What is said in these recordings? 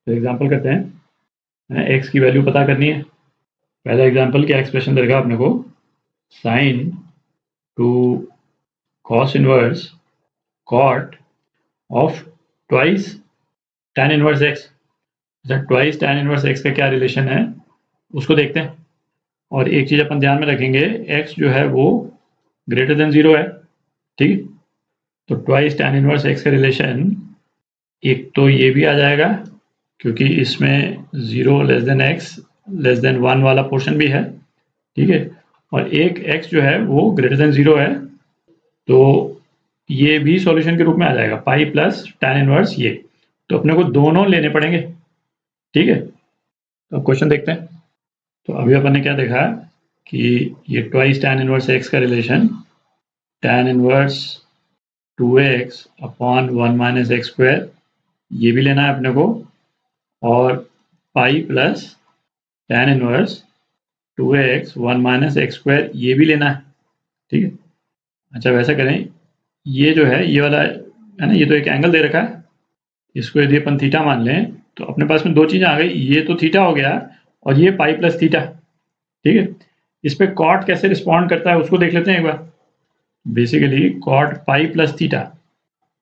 तो एग्जांपल करते हैं। एक्स की वैल्यू पता करनी है। पहला एग्जांपल क्या एक्सप्रेशन देगा अपने को, sine two cos inverse cot of twice tan inverse X. अच्छा, ट्वाइस tan इनवर्स एक्स का क्या रिलेशन है उसको देखते हैं। और एक चीज़ अपन ध्यान में रखेंगे, एक्स जो है वो ग्रेटर देन 0 है। ठीक, तो ट्वाइस tan इनवर्स एक्स का रिलेशन एक तो ये भी आ जाएगा क्योंकि इसमें 0 less than x less than 1 वाला पोर्शन भी है। ठीक है, और एक x जो है वो ग्रेटर देन 0 है, तो ये भी सॉल्यूशन के रूप में आ जाएगा, पाई प्लस tan इनवर्स ये। तो अपने को दोनों लेने पड़ेंगे। ठीक है, तो क्वेश्चन देखते हैं। तो अभी अपन ने क्या देखा कि ये ट्वाइस tan इनवर्स x का relation tan inverse 2x upon 1 minus x square ये भी लेना है अपने को, और pi plus tan inverse 2x 1 minus x square ये भी लेना है। ठीक है, अच्छा वैसा करें, ये जो है ये वाला है ना, ये तो एक एंगल दे रखा है, इसको यदि अपन थीटा मान लें तो अपने पास में दो चीज़ें आ गई, ये तो थीटा हो गया और ये पाई प्लस थीटा। ठीक है, इस पे कॉट कैसे रिस्पॉन्ड करता है उसको देख लेते हैं एक बार। Basically cot pi plus theta,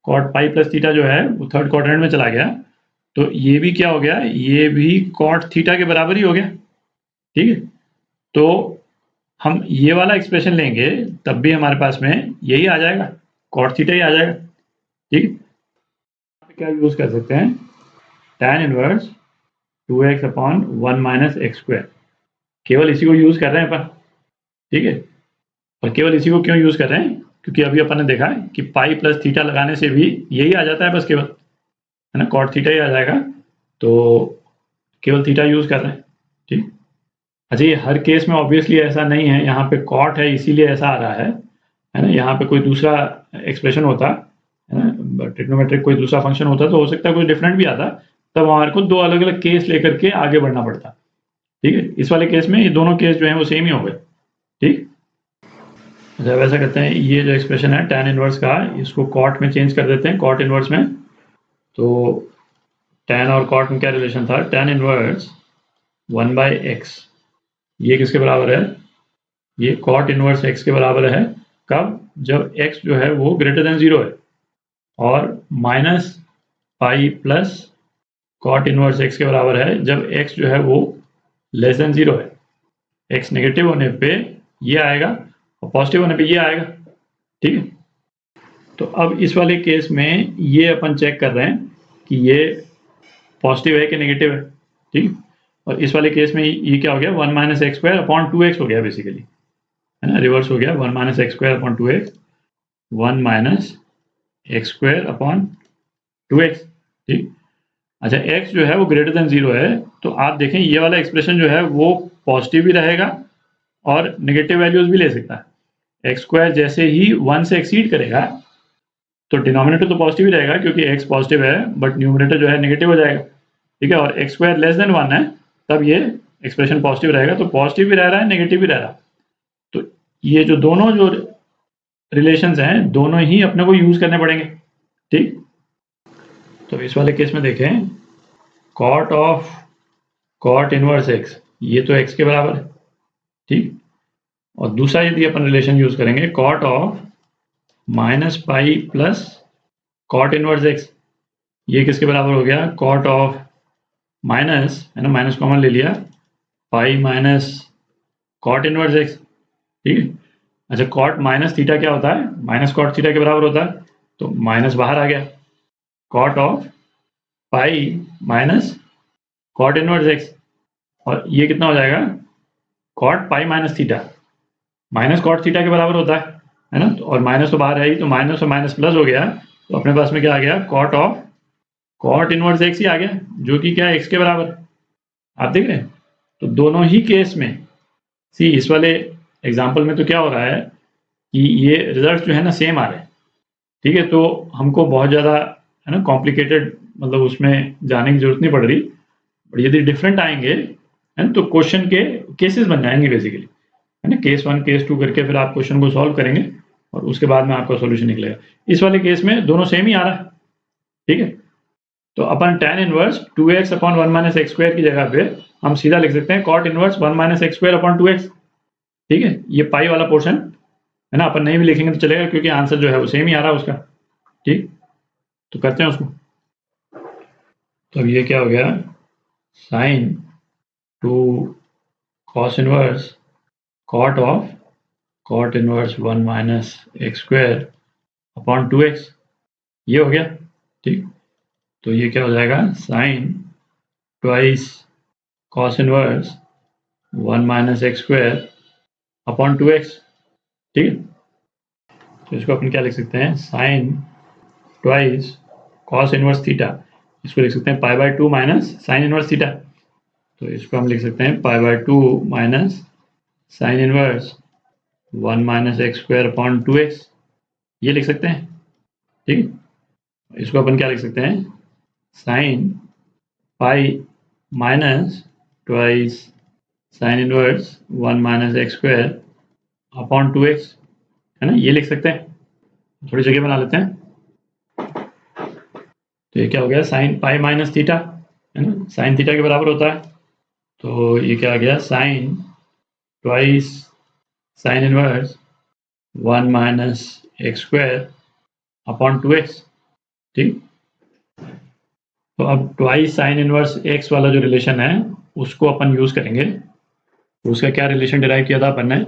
cot pi plus theta जो है वो थर्ड क्वाड्रेंट में चला गया, तो ये भी क्या हो गया, ये भी कॉट थीटा के बराबर ही हो गया। ठीक है, तो हम ये वाला एक्सप्रेशन लेंगे तब भी हमारे पास में यही आ जाएगा, कॉट थीटा ही आ जाएगा। ठीक है, क्या यूज कर सकते हैं, tan inverse 2x upon 1 minus x square, केवल इसी को यूज कर रहे हैं अपन। ठीक है, और केवल इसी को क्यों यूज कर रहे हैं, क्योंकि अभी अपन ने देखा है कि पाई प्लस थीटा लगाने से भी यही आ जाता है बस केवल, है ना, कॉट थीटा ही आ जाएगा, तो केवल थीटा यूज कर रहे हैं। ठीक, अच्छा ये हर केस में ऑब्वियसली ऐसा नहीं है, यहाँ पे कॉट है इसीलिए ऐसा आ रहा है ना, यहाँ पे कोई दूसरा एक्सप्रेशन होता है ना, ट्रिग्नोमेट्रिक कोई दूसरा फंक्शन होता तो हो सकता है कुछ डिफरेंट भी आता, तब हमारे को दो अलग अलग केस लेकर के आगे बढ़ना पड़ता। ठीक है, इस वाले केस में ये दोनों केस जो हैं वो सेम ही हो गए। ठीक, अच्छा वैसा करते हैं, ये जो एक्सप्रेशन है tan इनवर्स का इसको कॉट में चेंज कर देते हैं, कॉट इनवर्स में। तो tan और कॉट में क्या रिलेशन था, tan इनवर्स 1 बाई एक्स ये किसके बराबर है, ये कॉट इनवर्स x के बराबर है। कब, जब x जो है वो ग्रेटर देन 0 है, और minus pi plus cot inverse x के बराबर है जब x जो है वो लेस देन 0 है। x नेगेटिव होने पे ये आएगा और पॉजिटिव होने पे ये आएगा। ठीक है, तो अब इस वाले केस में ये अपन चेक कर रहे हैं कि ये पॉजिटिव है कि नेगेटिव है। ठीक, और इस वाले केस में ये क्या हो गया, 1 minus x square upon 2x हो गया बेसिकली, है ना, रिवर्स हो गया, 1 minus x square upon 2x, 1 minus x square upon 2x। ठीक, अच्छा x जो है वो ग्रेटर देन 0 है, तो आप देखें ये वाला एक्सप्रेशन जो है वो पॉजिटिव भी रहेगा और नेगेटिव वैल्यूज भी ले सकता है। एक्स स्क्वायर जैसे ही 1 से एक्सीड करेगा तो डिनोमिनेटर तो पॉजिटिव ही रहेगा क्योंकि x पॉजिटिव है, बट न्यूमरेटर जो है नेगेटिव हो जाएगा। ठीक है, और एक्स स्क्वायर लेस देन 1 है तब ये एक्सप्रेशन पॉजिटिव रहेगा, तो पॉजिटिव भी रह रहा है नेगेटिव भी रह रहा है, तो ये जो दोनों जो रिलेशंस हैं दोनों ही अपने को यूज करने पड़ेंगे। ठीक, तो इस वाले केस में देखें, cot of cot inverse x ये तो x के बराबर है। ठीक, और दूसरा यदि अपन रिलेशन यूज करेंगे, cot of minus pi plus cot inverse x ये किसके बराबर हो गया, कॉट ऑफ माइनस, है ना, माइनस कॉमन ले लिया, pi minus cot inverse x। ठीक है, अच्छा कॉट माइनस थीटा क्या होता है, माइनस कॉट थीटा के बराबर होता है, तो माइनस बाहर आ गया, cot of pi minus cot inverse x, और ये कितना हो जाएगा, cot pi minus theta, minus cot theta के बराबर होता है ना, और माइनस तो बाहर है ही, तो माइनस और माइनस प्लस हो गया, तो अपने पास में क्या आ गया, cot of cot inverse x ही आ गया, जो कि क्या है x के बराबर। आप देख रहे हैं, तो दोनों ही केस में सी इस वाले एग्जाम्पल में तो क्या हो रहा है कि ये रिजल्ट जो है ना सेम आ रहे हैं। ठीक है, तो हमको बहुत ज़्यादा, है ना, कॉम्प्लिकेटेड मतलब उसमें जाने की जरूरत नहीं पड़ रही, बट यदि डिफरेंट आएंगे है ना तो क्वेश्चन के केसेस बन जाएंगे बेसिकली, है ना, केस 1 केस 2 करके फिर आप क्वेश्चन को सॉल्व करेंगे और उसके बाद में आपका सॉल्यूशन निकलेगा। इस वाले केस में दोनों सेम ही आ रहा है। ठीक है, तो अपन tan inverse 2x upon 1 minus x square की जगह पे हम सीधा लिख सकते हैं cot inverse 1 minus x square upon 2x। ठीक है, ये पाई वाला पोर्शन है ना, अपन नहीं भी लिखेंगे तो चलेगा क्योंकि आंसर जो है वो सेम ही आ रहा है उसका। ठीक, तो करते हैं उसको। तो अब ये क्या हो गया, sine 2 cos inverse cot inverse 1 minus x square upon 2x, ये हो गया। ठीक, तो ये क्या हो जाएगा, sine twice cos inverse 1 minus x square upon 2x। ठीक है, तो इसको अपन क्या लिख सकते हैं, sine twice cos inverse theta, इसको लिख सकते हैं pi by 2 minus sine inverse theta. तो इसको हम लिख सकते हैं pi by 2 minus sine inverse 1 minus x square upon 2x, ये लिख सकते हैं। ठीक है, इसको अपन क्या लिख सकते हैं, sine pi minus twice sine inverse 1 minus x square upon 2x, है ना, ये लिख सकते हैं। थोड़ी जगह बना लेते हैं। तो ये क्या हो गया, साइन पाई माइनस थीटा, है ना, साइन थीटा के बराबर होता है। तो ये क्या आ गया, sine twice sine inverse 1 minus x square upon 2x। ठीक, तो अब ट्वाइस साइन इनवर्स x वाला जो रिलेशन है उसको अपन यूज करेंगे। तो उसका क्या रिलेशन डिराइव किया था अपन ने,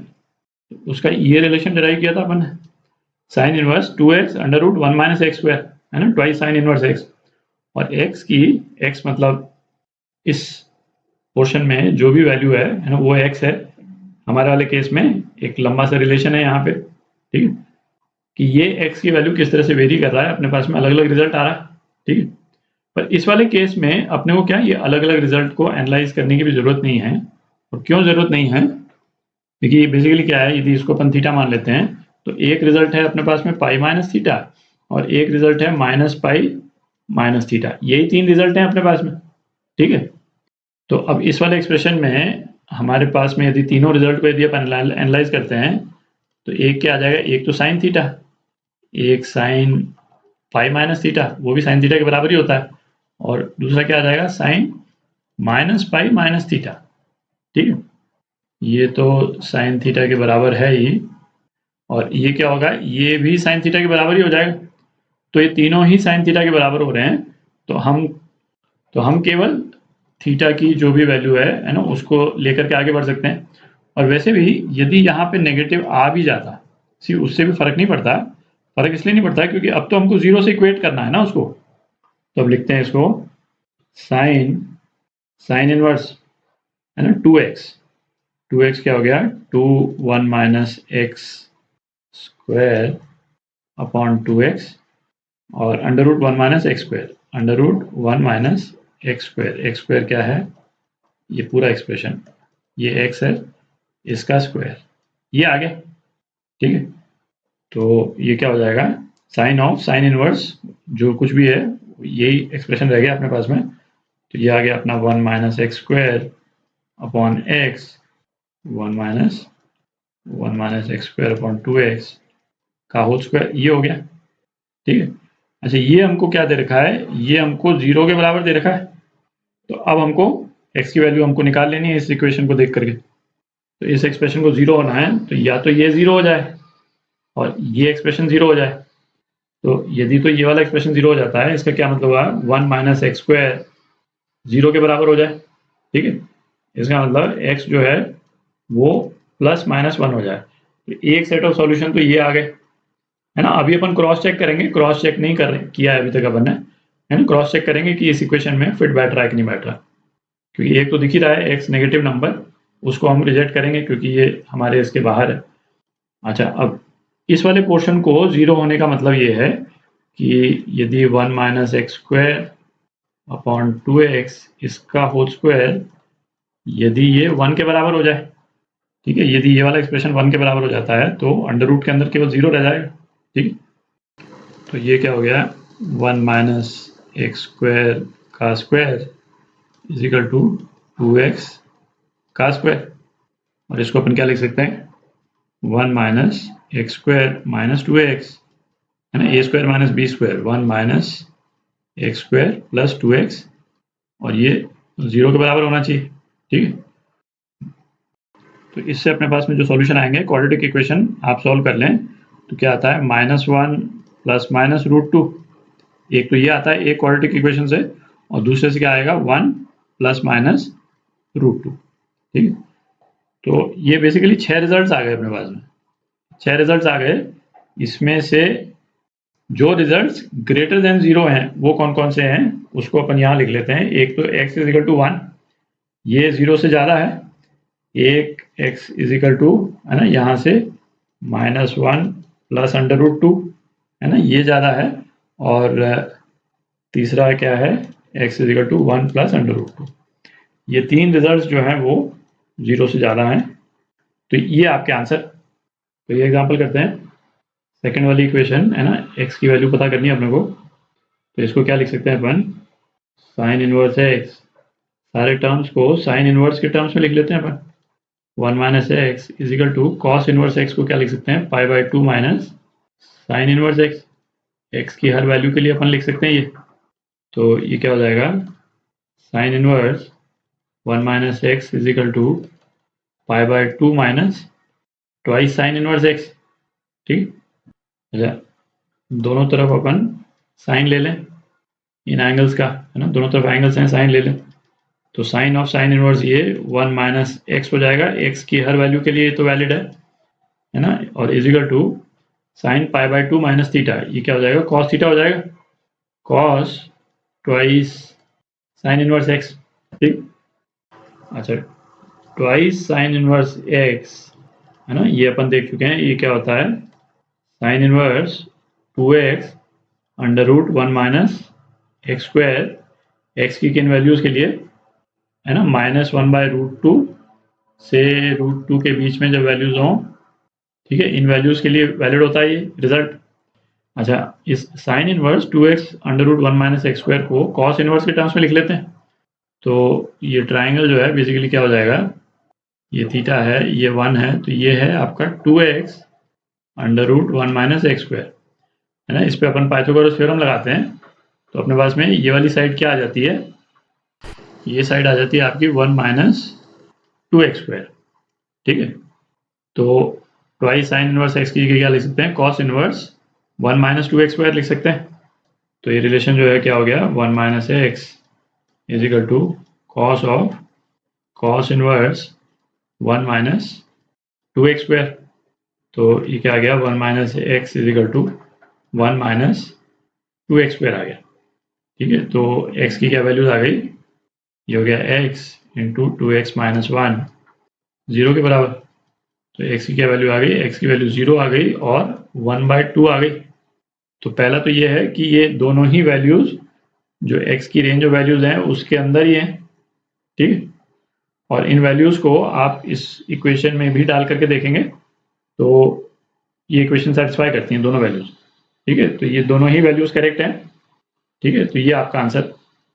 उसका ये रिलेशन डिराइव किया था अपन ने, sine inverse 2x under root 1 minus x square, है ना, ट्वाइस साइन इनवर्स x, और x की x मतलब इस पोर्शन में जो भी वैल्यू है ना वो x है। हमारे वाले केस में एक लंबा सा रिलेशन है यहाँ पे। ठीक है, कि ये x की वैल्यू किस तरह से वेरी कर रहा है, अपने पास में अलग अलग रिजल्ट आ रहा है। ठीक है, पर इस वाले केस में अपने को क्या ये अलग अलग रिजल्ट को एनालाइज करने की भी जरूरत नहीं है। और क्यों जरूरत नहीं है, क्योंकि बेसिकली क्या है, यदि इसको अपन थीटा मान लेते हैं तो एक रिजल्ट है अपने पास में पाई माइनस थीटा और एक रिजल्ट है माइनस पाई माइनस थीटा, यही तीन रिजल्ट हैं अपने पास में। ठीक है, तो अब इस वाले एक्सप्रेशन में हमारे पास में यदि तीनों रिजल्ट को यदि अपन एनालाइज करते हैं तो एक क्या आ जाएगा, एक तो साइन थीटा, एक साइन पाई माइनस थीटा, वो भी साइन थीटा के बराबर ही होता है, और दूसरा क्या आ जाएगा, sine minus pi minus theta. ठीक है, ये तो साइन थीटा के बराबर है ही, और ये क्या होगा, ये भी साइन थीटा के बराबर ही हो जाएगा। तो ये तीनों ही साइन थीटा के बराबर हो रहे हैं। तो हम केवल थीटा की जो भी वैल्यू है ना, उसको लेकर के आगे बढ़ सकते हैं। और वैसे भी यदि यहाँ पे नेगेटिव आ भी जाता, सी उससे भी फर्क नहीं पड़ता। फर्क इसलिए नहीं पड़ता क्योंकि अब तो हमको जीरो से इक्वेट करना है ना उसको। तो अब लिखते हैं इसको, साइन इनवर्स है ना 2x क्या हो गया, 2 1 minus x square upon 2x, और under root 1 minus x square, under root 1 minus x square क्या है, ये पूरा एक्सप्रेशन, ये x है, इसका स्क्वायर, ये आ गया। ठीक है, तो ये क्या हो जाएगा, साइन ऑफ साइन इनवर्स जो कुछ भी है यही एक्सप्रेशन रह गया अपने पास में। तो ये आ गया अपना 1 minus x square upon x, 1 minus x square upon 2x का होल स्क्वायर, ये हो गया। ठीक है, अच्छा ये हमको क्या दे रखा है, ये हमको 0 के बराबर दे रखा है। तो अब हमको x की वैल्यू हमको निकाल लेनी है इस इक्वेशन को देख करके। तो इस एक्सप्रेशन को 0 होना है तो या तो ये 0 हो जाए और ये एक्सप्रेशन 0 हो जाए। तो यदि तो ये वाला एक्सप्रेशन 0 हो जाता है, इसका क्या मतलब हुआ, 1 माइनस एक्स स्क्वायर 0 के बराबर हो जाए। ठीक है, इसका मतलब x जो है वो प्लस माइनस 1 हो जाए। तो एक सेट ऑफ सॉल्यूशन तो ये आ गए, है ना। अभी अपन क्रॉस चेक करेंगे, क्रॉस चेक नहीं कर किया है अभी तक अपन ने, है ना, क्रॉस चेक करेंगे कि इस इक्वेशन में फिट बैठ रहा है कि नहीं बैठ रहा, क्योंकि एक तो दिख ही रहा है x नेगेटिव नंबर, उसको हम रिजेक्ट करेंगे क्योंकि ये हमारे इसके बाहर है। अच्छा, अब इस वाले पोर्शन को 0 होने का मतलब ये है कि यदि 1 minus x square upon 2x इसका होल स्क्वायर यदि ये 1 के बराबर हो जाए, ठीक है, यदि ये वाला एक्सप्रेशन 1 के बराबर हो जाता है तो अंडर रूट के अंदर केवल 0 रह जाएगा। ठीक, तो ये क्या हो गया, 1 माइनस एक्स स्क्वायर का square is equal to 2x का स्क्वायर, और इसको अपन क्या लिख सकते हैं, 1 minus x square minus 2x, है ना, a square minus b square, 1 minus x square plus 2x और ये 0 के बराबर होना चाहिए। ठीक है, तो इससे अपने पास में जो सॉल्यूशन आएंगे क्वाड्रेटिक इक्वेशन आप सॉल्व कर लें तो क्या आता है -1 प्लस माइनस रूट 2। एक तो ये आता है एक क्वाड्रेटिक इक्वेशन से और दूसरे से क्या आएगा 1 प्लस माइनस रूट 2। ठीक है, तो ये बेसिकली 6 रिजल्ट्स आ गए अपने पास में। 6 रिजल्ट्स आ गए, इसमें से जो रिजल्ट्स ग्रेटर देन 0 हैं वो कौन कौन से हैं उसको अपन यहाँ लिख लेते हैं। एक तो x इज इक्वल टू 1, ये 0 से ज़्यादा है। एक x इज इक्वल टू है ना यहाँ से -1 प्लस अंडर रूट 2 है ना, ये ज़्यादा है। और तीसरा क्या है x is equal to 1 plus under root 2। ये 3 रिजल्ट्स जो हैं वो 0 से ज़्यादा हैं, तो ये आपके आंसर। तो ये एग्जांपल करते हैं। सेकंड वाली इक्वेशन है ना, x की वैल्यू पता करनी है अपने को, तो इसको क्या लिख सकते हैं अपन, साइन इनवर्स x। सारे टर्म्स को साइन इनवर्स के टर्म्स में लिख लेते हैं अपन। 1 minus x is equal to cos inverse x को क्या लिख सकते हैं, pi by 2 minus sine inverse x। x की हर वैल्यू के लिए अपन लिख सकते हैं ये, तो ये क्या हो जाएगा, sine inverse 1 minus x is equal to pi by 2 minus twice sine inverse x। ठीक, अच्छा दोनों तरफ अपन साइन ले लें इन एंगल्स का, है ना, दोनों तरफ एंगल्स हैं, साइन ले लें। तो साइन ऑफ साइन इनवर्स ये 1 माइनस एक्स हो जाएगा, x की हर वैल्यू के लिए तो वैलिड है ना, और is equal to sine pi by 2 minus theta, ये क्या हो जाएगा, कॉस थीटा हो जाएगा, cos twice sine inverse x। ठीक, अच्छा ट्वाइस साइन इनवर्स x है ना, ये अपन देख चुके हैं, ये क्या होता है, sine inverse 2x under root 1 minus x square, x की किन वैल्यूज़ के लिए, है ना, -1 बाय रूट 2 से रूट 2 के बीच में जब वैल्यूज़ हों, ठीक है, इन वैल्यूज़ के लिए वैलिड होता है ये रिजल्ट। अच्छा इस sine inverse 2x under root 1 minus x square को कॉस इनवर्स के टर्म्स में लिख लेते हैं। तो ये ट्राइंगल जो है बेसिकली क्या हो जाएगा, ये थीटा है, ये 1 है, तो ये है आपका 2x under root 1 minus x square, है ना। इस पर अपन पाइथागोरस थ्योरम लगाते हैं, तो अपने पास में ये वाली साइड क्या आ जाती है, ये साइड आ जाती है आपकी 1 माइनस 2x स्क्वायर। ठीक है, तो ट्वाइस साइन इनवर्स x की क्या लिख सकते हैं, cos inverse 1 minus 2x square लिख सकते हैं। तो ये रिलेशन जो है क्या हो गया, 1 minus x is equal to cos of cos inverse 1 minus 2x square. तो ये क्या आ गया, 1 minus x is equal to 1 minus 2x square आ गया। ठीक है, तो x की क्या वैल्यूज आ गई, ये हो गया x इंटू 2x माइनस 1 0 के बराबर। तो x की क्या वैल्यू आ गई, x की वैल्यू 0 आ गई और 1/2 आ गई। तो पहला तो ये है कि ये दोनों ही वैल्यूज जो x की रेंज ऑफ वैल्यूज हैं उसके अंदर ही हैं। ठीक है, और इन वैल्यूज को आप इस इक्वेशन में भी डाल करके देखेंगे तो ये इक्वेशन सेटिस्फाई करती हैं दोनों वैल्यूज। ठीक है, तो ये दोनों ही वैल्यूज करेक्ट हैं। ठीक है, तो ये आपका आंसर